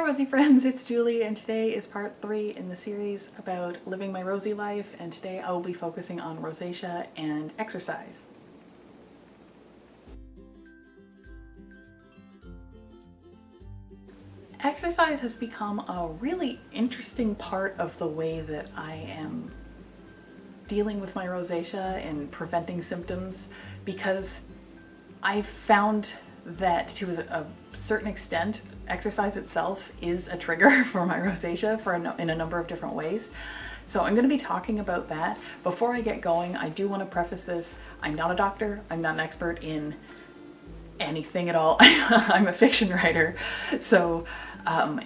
Rosy friends, it's Julie and today is part 3 in the series about living my rosy life, and today I will be focusing on rosacea and exercise. Exercise has become a really interesting part of the way that I am dealing with my rosacea and preventing symptoms, because I've found that to a certain extent exercise itself is a trigger for my rosacea in a number of different ways. So I'm going to be talking about that. Before I get going, I do want to preface this. I'm not a doctor. I'm not an expert in anything at all. I'm a fiction writer. So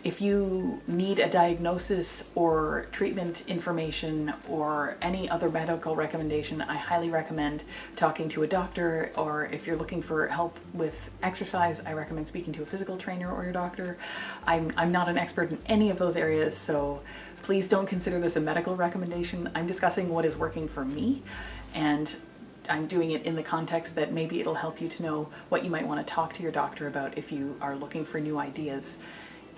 if you need a diagnosis or treatment information or any other medical recommendation, I highly recommend talking to a doctor, or if you're looking for help with exercise, I recommend speaking to a physical trainer or your doctor. I'm not an expert in any of those areas, so please don't consider this a medical recommendation. I'm discussing what is working for me, and I'm doing it in the context that maybe it'll help you to know what you might want to talk to your doctor about if you are looking for new ideas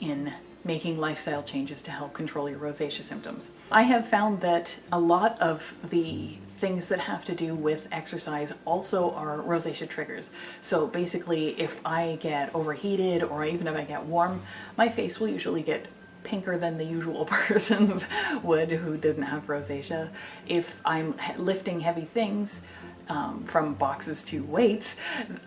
in making lifestyle changes to help control your rosacea symptoms. I have found that a lot of the things that have to do with exercise also are rosacea triggers. So basically, if I get overheated or even if I get warm, my face will usually get pinker than the usual person's would who didn't have rosacea. If I'm lifting heavy things, from boxes to weights,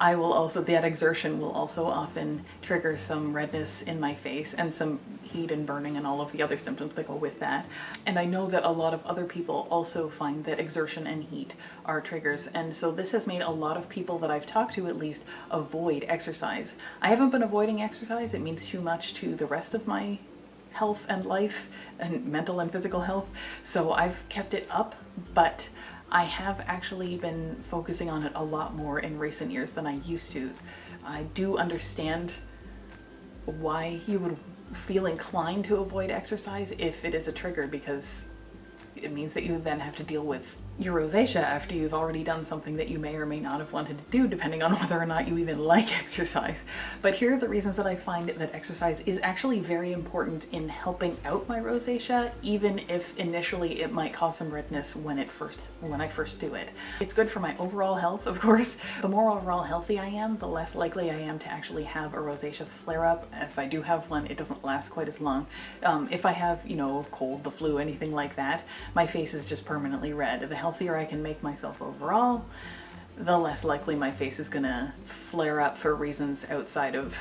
that exertion will also often trigger some redness in my face and some heat and burning and all of the other symptoms that go with that. And I know that a lot of other people also find that exertion and heat are triggers. And so this has made a lot of people that I've talked to at least avoid exercise. I haven't been avoiding exercise. It means too much to the rest of my health and life and mental and physical health. So I've kept it up, but I have actually been focusing on it a lot more in recent years than I used to. I do understand why you would feel inclined to avoid exercise if it is a trigger, because it means that you then have to deal with your rosacea after you've already done something that you may or may not have wanted to do, depending on whether or not you even like exercise. But here are the reasons that I find that exercise is actually very important in helping out my rosacea, even if initially it might cause some redness when I first do it. It's good for my overall health, of course. The more overall healthy I am, the less likely I am to actually have a rosacea flare-up. If I do have one, it doesn't last quite as long. If I have, cold, the flu, anything like that, my face is just permanently red. The healthier I can make myself overall, the less likely my face is gonna flare up for reasons outside of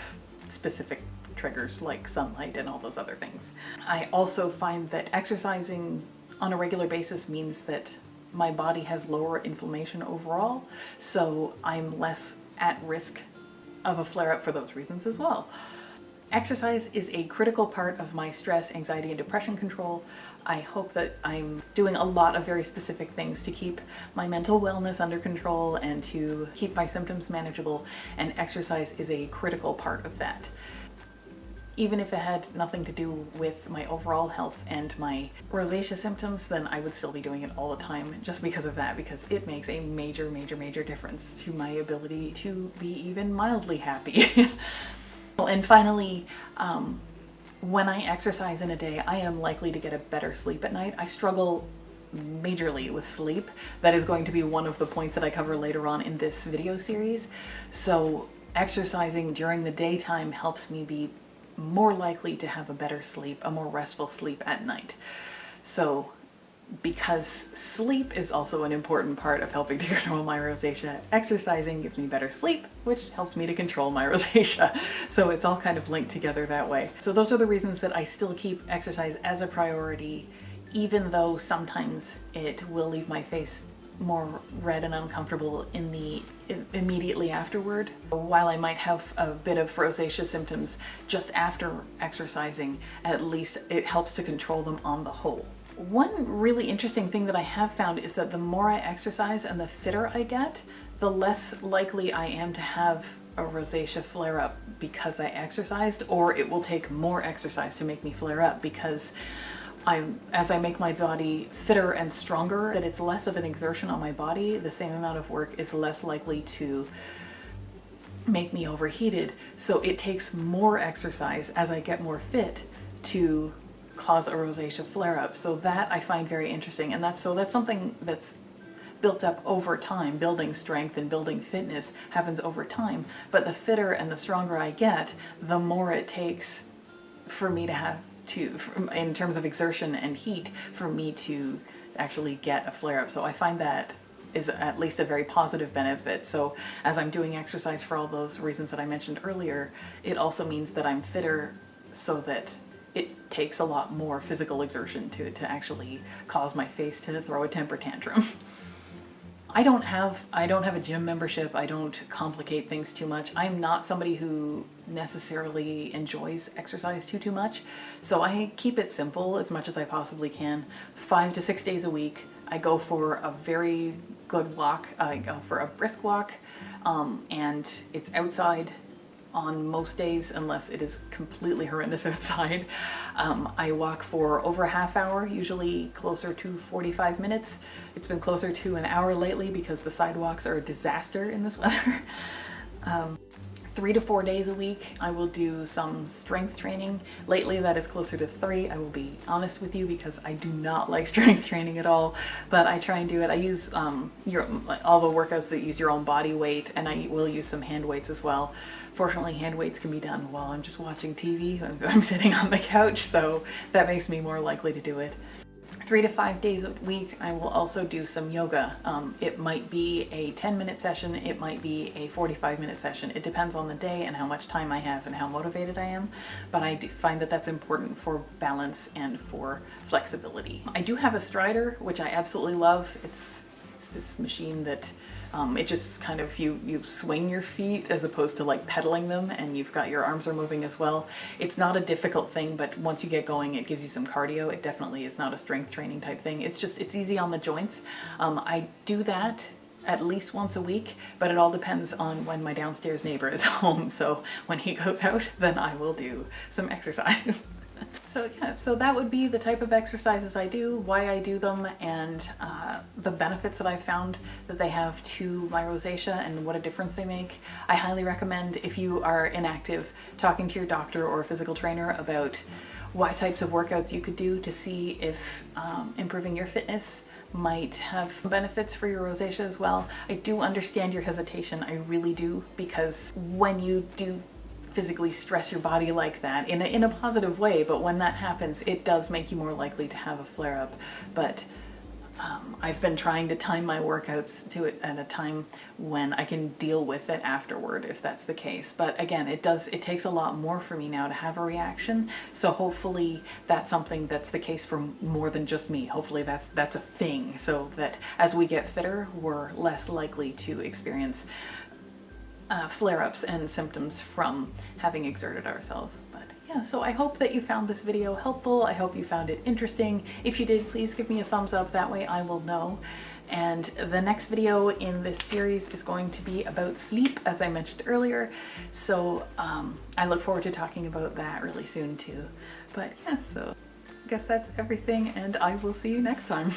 specific triggers like sunlight and all those other things. I also find that exercising on a regular basis means that my body has lower inflammation overall, so I'm less at risk of a flare-up for those reasons as well. Exercise is a critical part of my stress, anxiety, and depression control. I hope that I'm doing a lot of very specific things to keep my mental wellness under control and to keep my symptoms manageable, and exercise is a critical part of that. Even if it had nothing to do with my overall health and my rosacea symptoms, then I would still be doing it all the time just because of that, because it makes a major, major, major difference to my ability to be even mildly happy. And finally, when I exercise in a day, I am likely to get a better sleep at night. I struggle majorly with sleep. That is going to be one of the points that I cover later on in this video series. So exercising during the daytime helps me be more likely to have a better sleep, a more restful sleep at night. So because sleep is also an important part of helping to control my rosacea, exercising gives me better sleep, which helps me to control my rosacea. So it's all kind of linked together that way. So those are the reasons that I still keep exercise as a priority, even though sometimes it will leave my face more red and uncomfortable in the immediately afterward. While I might have a bit of rosacea symptoms just after exercising, at least it helps to control them on the whole. One really interesting thing that I have found is that the more I exercise and the fitter I get, the less likely I am to have a rosacea flare-up because I exercised, or it will take more exercise to make me flare up because as I make my body fitter and stronger, that it's less of an exertion on my body, the same amount of work is less likely to make me overheated. So it takes more exercise as I get more fit to cause a rosacea flare-up. So that I find very interesting, and that's something that's built up over time. Building strength and building fitness happens over time, but the fitter and the stronger I get, the more it takes for me to have to, in terms of exertion and heat, for me to actually get a flare-up. So I find that is at least a very positive benefit. So as I'm doing exercise for all those reasons that I mentioned earlier, it also means that I'm fitter, so that it takes a lot more physical exertion to actually cause my face to throw a temper tantrum. I don't have a gym membership. I don't complicate things too much. I'm not somebody who necessarily enjoys exercise too much. So I keep it simple as much as I possibly can. 5 to 6 days a week, I go for a very good walk. I go for a brisk walk, and it's outside on most days, unless it is completely horrendous outside. I walk for over a half hour, usually closer to 45 minutes. It's been closer to an hour lately because the sidewalks are a disaster in this weather. 3 to 4 days a week, I will do some strength training. Lately, that is closer to 3. I will be honest with you, because I do not like strength training at all, but I try and do it. I use all the workouts that use your own body weight, and I will use some hand weights as well. Fortunately, hand weights can be done while I'm just watching TV. I'm sitting on the couch, so that makes me more likely to do it. 3 to 5 days a week, I will also do some yoga. It might be a 10-minute session, it might be a 45-minute session. It depends on the day and how much time I have and how motivated I am, but I do find that that's important for balance and for flexibility. I do have a strider, which I absolutely love. It's this machine that it just kind of, you swing your feet as opposed to like pedaling them, and you've got your arms are moving as well. It's not a difficult thing, but once you get going, it gives you some cardio. It definitely is not a strength training type thing. It's easy on the joints. I do that at least once a week, but it all depends on when my downstairs neighbor is home. So when he goes out, then I will do some exercise. So yeah, so that would be the type of exercises I do, why I do them, and the benefits that I've found that they have to my rosacea and what a difference they make. I highly recommend, if you are inactive, talking to your doctor or a physical trainer about what types of workouts you could do to see if improving your fitness might have benefits for your rosacea as well. I do understand your hesitation, I really do, because when you do physically stress your body like that in a positive way, but when that happens, it does make you more likely to have a flare-up. But I've been trying to time my workouts to it at a time when I can deal with it afterward, if that's the case. But again, it takes a lot more for me now to have a reaction. So hopefully that's something that's the case for more than just me. Hopefully that's a thing, so that as we get fitter, we're less likely to experience flare-ups and symptoms from having exerted ourselves. But yeah, so I hope that you found this video helpful. I hope you found it interesting. If you did, please give me a thumbs up. That way I will know. And the next video in this series is going to be about sleep, as I mentioned earlier. So I look forward to talking about that really soon too. But yeah, so I guess that's everything, and I will see you next time.